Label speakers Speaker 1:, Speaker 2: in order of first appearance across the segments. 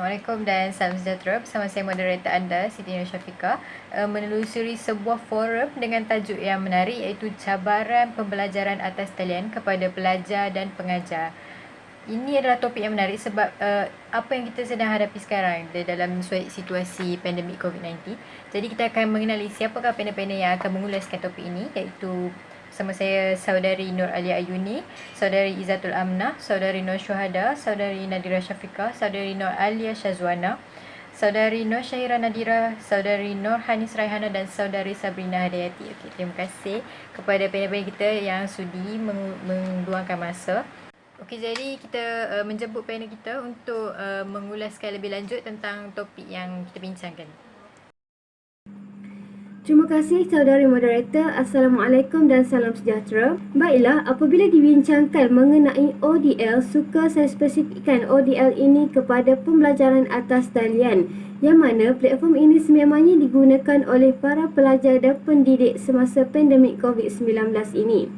Speaker 1: Assalamualaikum dan salam sejahtera. Bersama saya moderator anda, Siti Nur Syafiqah, menelusuri sebuah forum dengan tajuk yang menarik iaitu cabaran pembelajaran atas talian kepada pelajar dan pengajar. Ini adalah topik yang menarik sebab apa yang kita sedang hadapi sekarang dalam situasi pandemik COVID-19. Jadi kita akan mengenali siapakah panel-panel yang akan mengulaskan topik ini, iaitu bersama saya Saudari Nur Alia Ayuni, Saudari Izzatul Amnah, Saudari Nur Syuhada, Saudari Nadira Syafiqah, Saudari Nur Alia Syazwana, Saudari Nur Syahira Nadira, Saudari Nur Hanis Raihana dan Saudari Sabrina Hadayati. Okey, terima kasih kepada panel-panel kita yang sudi meluangkan masa. Okey, jadi kita menjemput panel kita untuk mengulaskan lebih lanjut tentang topik yang kita bincangkan.
Speaker 2: Terima kasih saudari moderator. Assalamualaikum dan salam sejahtera. Baiklah, apabila dibincangkan mengenai ODL, suka saya spesifikkan ODL ini kepada pembelajaran atas talian, yang mana platform ini sememangnya digunakan oleh para pelajar dan pendidik semasa pandemik COVID-19 ini.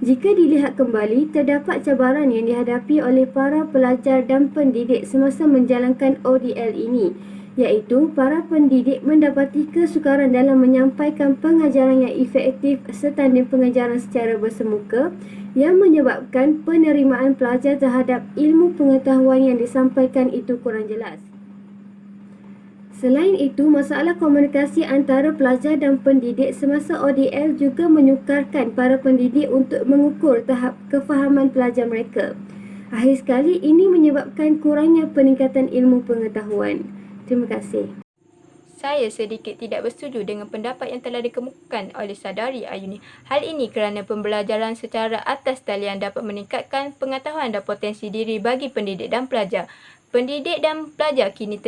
Speaker 2: Jika dilihat kembali, terdapat cabaran yang dihadapi oleh para pelajar dan pendidik semasa menjalankan ODL ini, iaitu para pendidik mendapati kesukaran dalam menyampaikan pengajaran yang efektif setanding pengajaran secara bersemuka yang menyebabkan penerimaan pelajar terhadap ilmu pengetahuan yang disampaikan itu kurang jelas. Selain itu, masalah komunikasi antara pelajar dan pendidik semasa ODL juga menyukarkan para pendidik untuk mengukur tahap kefahaman pelajar mereka. Akhir sekali, ini menyebabkan kurangnya peningkatan ilmu pengetahuan. Terima kasih.
Speaker 1: Saya sedikit tidak bersetuju dengan pendapat yang telah dikemukakan oleh Saudari Ayuni. Hal ini kerana pembelajaran secara atas talian dapat meningkatkan pengetahuan dan potensi diri bagi pendidik dan pelajar. Pendidik dan pelajar kini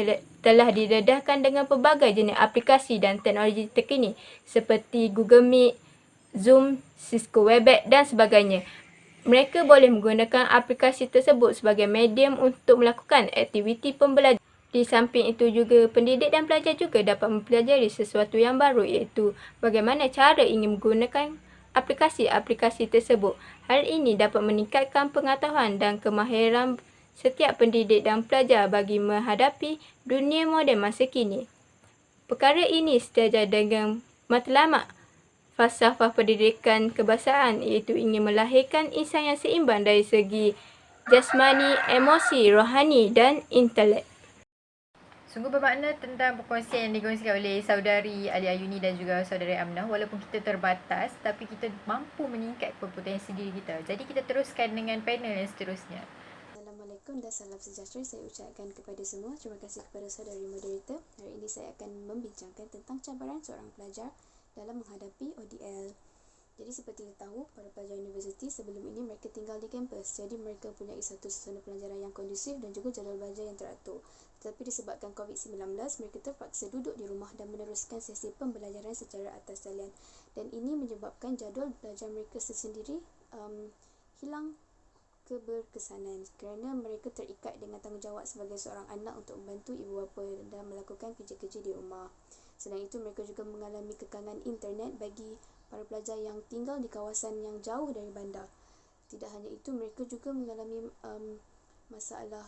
Speaker 1: telah didedahkan dengan pelbagai jenis aplikasi dan teknologi terkini seperti Google Meet, Zoom, Cisco Webex dan sebagainya. Mereka boleh menggunakan aplikasi tersebut sebagai medium untuk melakukan aktiviti pembelajaran. Di samping itu juga, pendidik dan pelajar juga dapat mempelajari sesuatu yang baru, iaitu bagaimana cara ingin menggunakan aplikasi-aplikasi tersebut. Hal ini dapat meningkatkan pengetahuan dan kemahiran setiap pendidik dan pelajar bagi menghadapi dunia moden masa kini. Perkara ini sejajar dengan matlamat falsafah pendidikan kebangsaan, iaitu ingin melahirkan insan yang seimbang dari segi jasmani, emosi, rohani dan intelek. Sungguh bermakna tentang perkongsian yang dikongsikan oleh Saudari Alia Ayuni dan juga Saudari Amnah. Walaupun kita terbatas, tapi kita mampu meningkatkan potensi diri kita. Jadi kita teruskan dengan panel yang seterusnya.
Speaker 3: Assalamualaikum dan salam sejahtera saya ucapkan kepada semua. Terima kasih kepada saudari moderator. Hari ini saya akan membincangkan tentang cabaran seorang pelajar dalam menghadapi ODL. Jadi seperti kita tahu, para pelajar universiti sebelum ini mereka tinggal di kampus. Jadi mereka mempunyai satu susunan pelajaran yang kondusif dan juga jadual belajar yang teratur. Tetapi disebabkan COVID-19, mereka terpaksa duduk di rumah dan meneruskan sesi pembelajaran secara atas talian. Dan ini menyebabkan jadual belajar mereka sendiri hilang keberkesanan kerana mereka terikat dengan tanggungjawab sebagai seorang anak untuk membantu ibu bapa dan melakukan kerja-kerja di rumah. Selain itu, mereka juga mengalami kekangan internet bagi para pelajar yang tinggal di kawasan yang jauh dari bandar. Tidak hanya itu, mereka juga mengalami masalah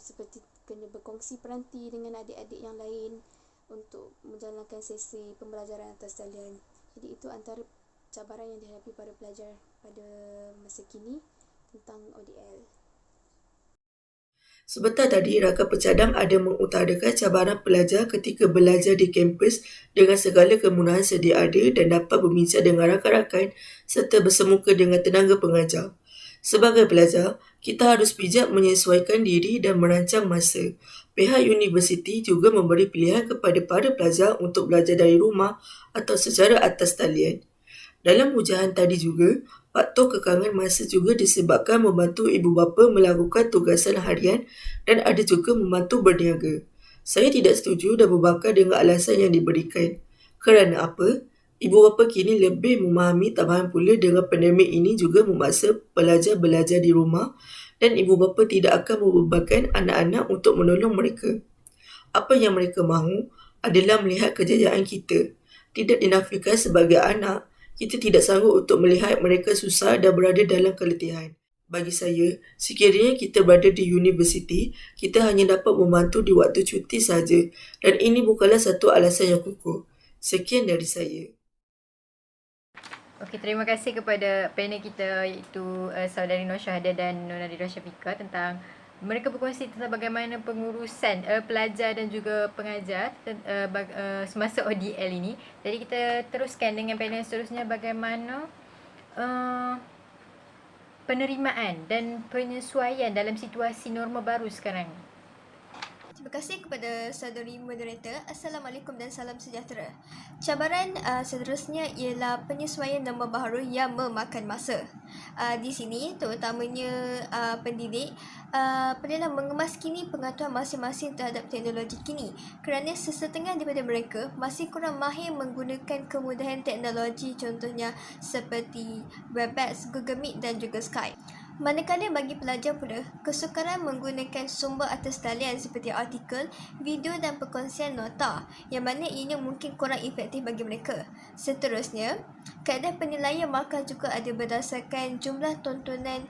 Speaker 3: seperti kena berkongsi peranti dengan adik-adik yang lain untuk menjalankan sesi pembelajaran atas talian. Jadi itu antara cabaran yang dihadapi para pelajar pada masa kini tentang ODL.
Speaker 4: Sebentar tadi, Rakan Pecadang ada mengutarakan cabaran pelajar ketika belajar di kampus dengan segala kemudahan sedia ada dan dapat berbincang dengan rakan-rakan serta bersemuka dengan tenaga pengajar. Sebagai pelajar, kita harus bijak menyesuaikan diri dan merancang masa. Pihak universiti juga memberi pilihan kepada para pelajar untuk belajar dari rumah atau secara atas talian. Dalam ujian tadi juga, faktor kekangan masa juga disebabkan membantu ibu bapa melakukan tugasan harian dan ada juga membantu berniaga. Saya tidak setuju dan berbangkang dengan alasan yang diberikan. Kerana apa? Ibu bapa kini lebih memahami tambahan pula dengan pandemik ini juga memaksa pelajar belajar di rumah dan ibu bapa tidak akan membebankan anak-anak untuk menolong mereka. Apa yang mereka mahu adalah melihat kejayaan kita. Tidak dinafikan sebagai anak, kita tidak sanggup untuk melihat mereka susah dan berada dalam keletihan. Bagi saya, sekiranya kita berada di universiti, kita hanya dapat membantu di waktu cuti saja dan ini bukanlah satu alasan yang kukuh. Sekian dari saya.
Speaker 1: Okey, terima kasih kepada panel kita iaitu Saudari Nur Syahada dan Nur Nadira Syafiqah tentang mereka berkongsi tentang bagaimana pengurusan pelajar dan juga pengajar semasa ODL ini. Jadi kita teruskan dengan panel seterusnya bagaimana penerimaan dan penyesuaian dalam situasi norma baru sekarang.
Speaker 2: Terima kasih kepada saudari moderator. Assalamualaikum dan salam sejahtera. Cabaran seterusnya ialah penyesuaian norma baharu yang memakan masa. Di sini terutamanya pendidik perlulah mengemaskini pengetahuan masing-masing terhadap teknologi kini kerana sesetengah daripada mereka masih kurang mahir menggunakan kemudahan teknologi, contohnya seperti Webex, Google Meet dan juga Skype. Manakala bagi pelajar pula, kesukaran menggunakan sumber atas talian seperti artikel, video dan perkongsian nota yang mana ianya mungkin kurang efektif bagi mereka. Seterusnya, kaedah penilaian markah juga ada berdasarkan jumlah tontonan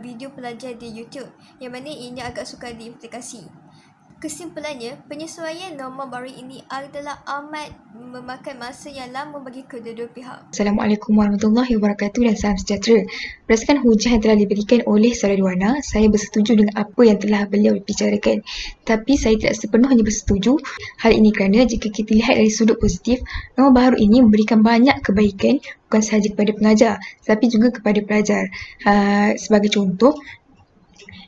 Speaker 2: video pelajar di YouTube yang mana ianya agak sukar diimplikasi. Kesimpulannya, penyesuaian norma baru ini adalah amat memakan masa yang lama bagi kedua-dua pihak.
Speaker 5: Assalamualaikum warahmatullahi wabarakatuh dan salam sejahtera. Berdasarkan hujah yang telah diberikan oleh Saudari Wana, saya bersetuju dengan apa yang telah beliau bicarakan. Tapi saya tidak sepenuhnya bersetuju. Hal ini kerana jika kita lihat dari sudut positif, norma baru ini memberikan banyak kebaikan bukan sahaja kepada pengajar, tapi juga kepada pelajar. Sebagai contoh,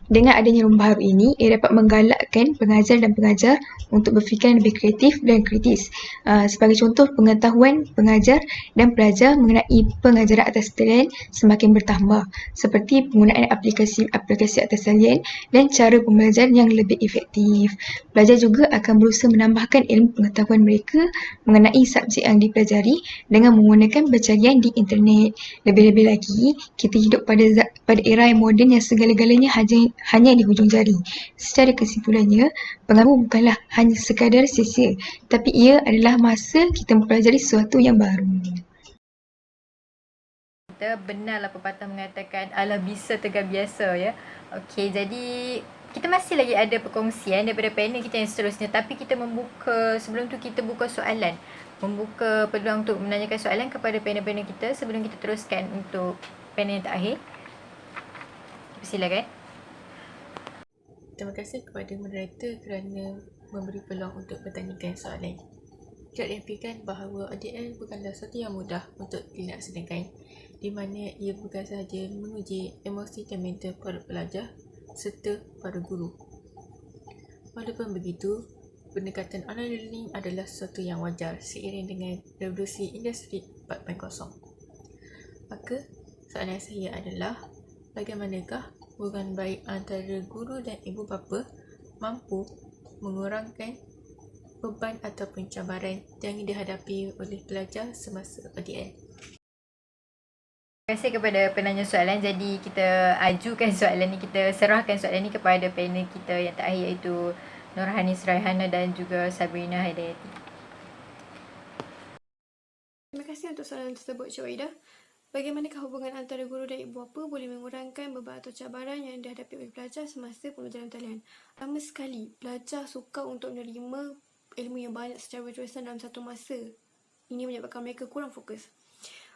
Speaker 5: dengan adanya norma baru ini, ia dapat menggalakkan pengajar dan pengajar untuk berfikiran lebih kreatif dan kritis. Sebagai contoh, pengetahuan pengajar dan pelajar mengenai pengajaran atas talian semakin bertambah, seperti penggunaan aplikasi atas talian dan cara pembelajaran yang lebih efektif. Pelajar juga akan berusaha menambahkan ilmu pengetahuan mereka mengenai subjek yang dipelajari dengan menggunakan pencarian di internet. Lebih-lebih lagi, kita hidup pada era yang moden yang segala-galanya hanya di hujung jari. Secara kesimpulannya, pengalaman bukanlah hanya sekadar sia-sia, tapi ia adalah masa kita mempelajari sesuatu yang baru.
Speaker 1: Kita benarlah pepatah mengatakan ala bisa tegar biasa ya. Okey, jadi kita masih lagi ada perkongsian daripada panel kita yang seterusnya, tapi kita sebelum tu kita buka soalan. Membuka peluang untuk menanyakan soalan kepada panel-panel kita sebelum kita teruskan untuk panel yang terakhir. Silakan.
Speaker 4: Terima kasih kepada moderator kerana memberi peluang untuk bertanyakan soalan. Tidak diimpikan bahawa ODL bukanlah sesuatu yang mudah untuk dilaksanakan, di mana ia bukan sahaja menguji emosi dan mental para pelajar serta para guru. Walaupun begitu, pendekatan online learning adalah sesuatu yang wajar seiring dengan revolusi industri 4.0. Maka, soalan saya adalah, bagaimanakah hubungan baik antara guru dan ibu bapa mampu mengurangkan beban ataupun cabaran yang dihadapi oleh pelajar semasa ODL?
Speaker 1: Terima kasih kepada penanya soalan. Jadi kita ajukan soalan ni, kita serahkan soalan ni kepada panel kita yang terakhir iaitu Nurhanis Raihana dan juga Sabrina Hidayati.
Speaker 6: Terima kasih untuk soalan tersebut, Cik Waida. Bagaimanakah hubungan antara guru dan ibu bapa boleh mengurangkan beban atau cabaran yang dihadapi oleh pelajar semasa pembelajaran talian? Pertama sekali, pelajar suka untuk menerima ilmu yang banyak secara berterusan dalam satu masa. Ini menyebabkan mereka kurang fokus.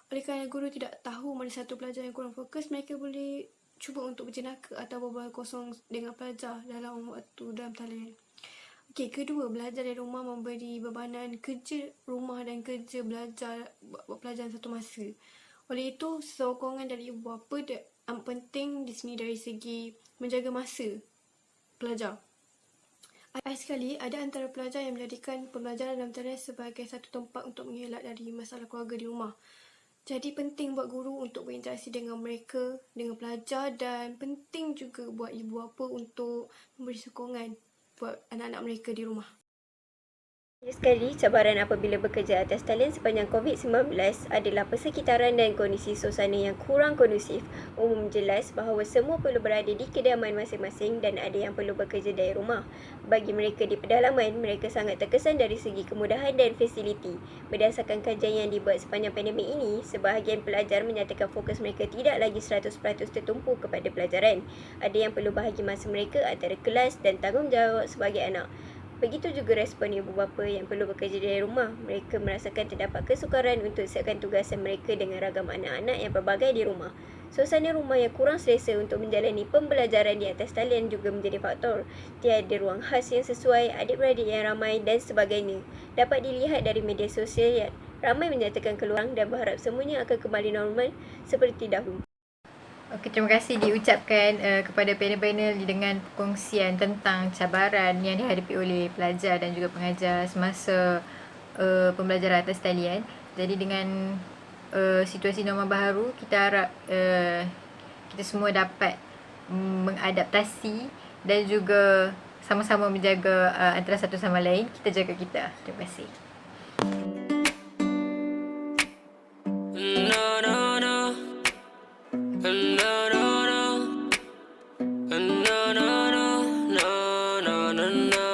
Speaker 6: Oleh kerana guru tidak tahu mana satu pelajar yang kurang fokus, mereka boleh cuba untuk berjenaka atau berbual kosong dengan pelajar dalam waktu dalam talian. Okey, kedua, belajar dari rumah memberi bebanan kerja rumah dan kerja belajar buat pelajaran satu masa. Oleh itu, sokongan dari ibu bapa amat penting di sini dari segi menjaga masa pelajar. Akhir sekali, ada antara pelajar yang menjadikan pembelajaran dalam talian sebagai satu tempat untuk mengelak dari masalah keluarga di rumah. Jadi penting buat guru untuk berinteraksi dengan mereka, dengan pelajar, dan penting juga buat ibu bapa untuk memberi sokongan buat anak-anak mereka di rumah.
Speaker 2: Sekali, cabaran apabila bekerja atas talian sepanjang COVID-19 adalah persekitaran dan kondisi suasana yang kurang kondusif. Umum jelas bahawa semua perlu berada di kediaman masing-masing dan ada yang perlu bekerja dari rumah. Bagi mereka di pedalaman, mereka sangat terkesan dari segi kemudahan dan fasiliti. Berdasarkan kajian yang dibuat sepanjang pandemik ini, sebahagian pelajar menyatakan fokus mereka tidak lagi 100% tertumpu kepada pelajaran. Ada yang perlu bahagi masa mereka antara kelas dan tanggungjawab sebagai anak. Begitu juga respon ibu bapa yang perlu bekerja dari rumah. Mereka merasakan terdapat kesukaran untuk siapkan tugasan mereka dengan ragam anak-anak yang berbagai di rumah. Suasana rumah yang kurang selesa untuk menjalani pembelajaran di atas talian juga menjadi faktor. Tiada ruang khas yang sesuai, adik-beradik yang ramai dan sebagainya. Dapat dilihat dari media sosial yang ramai menyatakan keluhan dan berharap semuanya akan kembali normal seperti dahulu.
Speaker 1: Okey, terima kasih diucapkan kepada panel-panel dengan perkongsian tentang cabaran yang dihadapi oleh pelajar dan juga pengajar semasa pembelajaran atas talian. Jadi dengan situasi norma baharu, kita harap kita semua dapat mengadaptasi dan juga sama-sama menjaga antara satu sama lain. Kita jaga kita. Terima kasih.
Speaker 7: Na na na na na na na na.